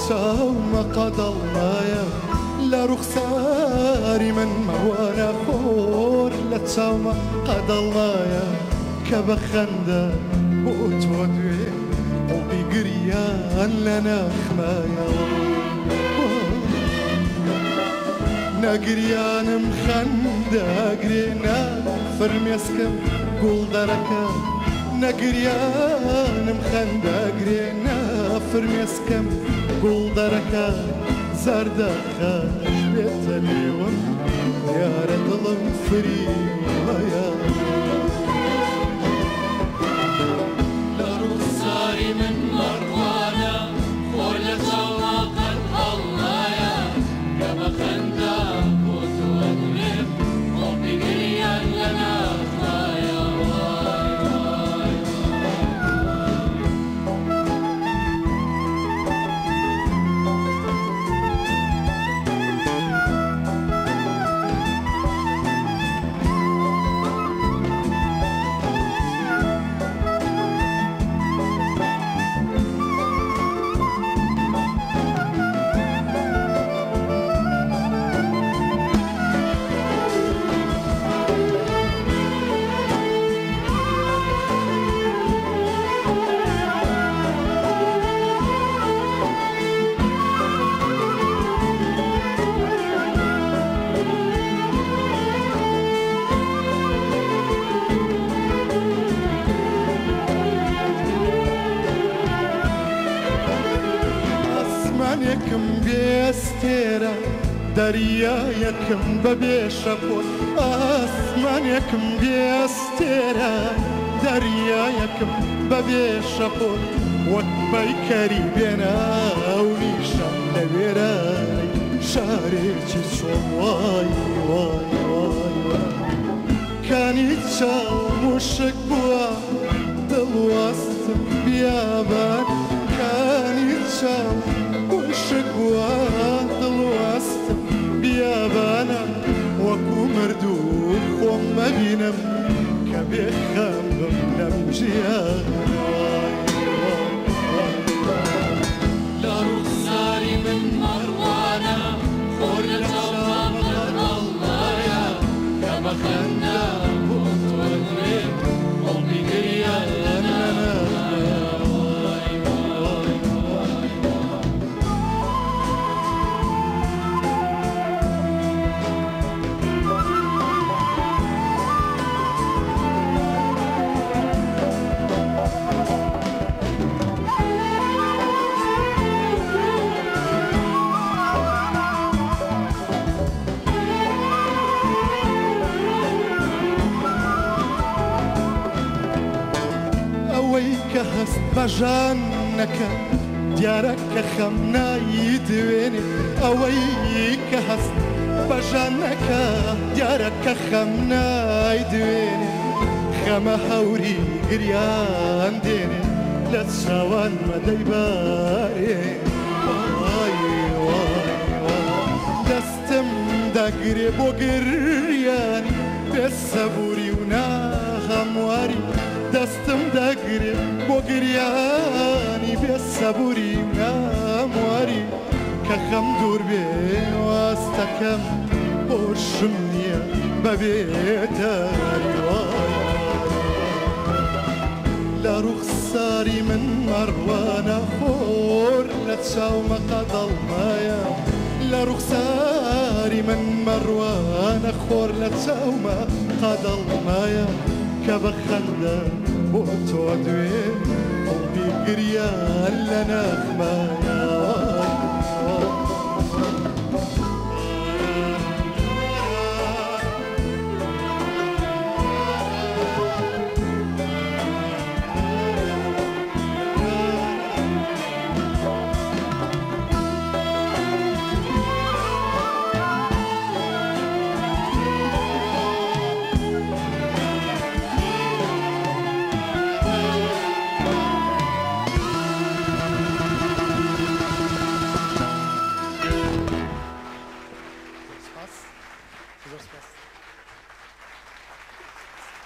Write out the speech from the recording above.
چاومە قەدەڵمایە لە ڕوخساری من مەوانە خۆر لە چاومە قەدەڵمایە کە بە خەندە بۆ تۆ دوێ قوڵبی گریان لە ناخمایە نەگریانم خەندەگرێ نافرمێسکم گوڵ دەرەکە نەگریانم خەندەگرێ نافرمێسکم گوڵ دەرەکە زەردەخەش بێتە لێوم یارە دڵم فریوایە لە ڕوخساری من مەڕوانە خۆر لە چاوما قەدەڵمایە کە بە خەندە بۆ تۆ دوێ قوڵبی گریان لە ناخمایە یەکم بێستێرە دەریایەکم بەبێشە پۆل ئاسمان یەکم بێستێرە دەریایەکم بەبێشە پۆل وەک بەیکەری بێناو نیشان لە وێرای شارێکی چۆن وای وای وای کانی چاو موشک بووە دڵواستم بیابان کانی چاو موشک بووە دڵواستم بیابانە وەکو مردوو خۆم مەبینم کە بێخەم بم لەم ژیان لە ڕوخساری من مەڕوانە خۆر لە چاوما قەدەڵمایە کە بە خەندە بۆ تۆ دوێ قوڵبی گریان لە ناخمایە ئەوەی کە هەست بەژان نەکە دیارە کە خەم نایدوێنێ ئەوەی کە هەست بەژان نەکە دیارە کە خەم نایدوێنێ خەمە هەوری گریان دێنێ لە چاوان مەدەیبارێ وای وای وای دەستم دەگرێ بۆ گریانی بێسەبووری و ناهەمواری دەستم دەگرێ بۆ گریانی بێسەبووری و نامواری کە خەم دوور بێ واستەکەم بۆشم نییە بەبێداری وای لە ڕوخساری من مەڕوانە خۆر لە چاومە قەدەڵمایە لە ڕوخساری من مەڕوانە خۆر لە چاومە قەدەڵمایە کە بە خەندە بۆ تۆ دوێ قوڵبی گریان لە ناخمایە Zor spas.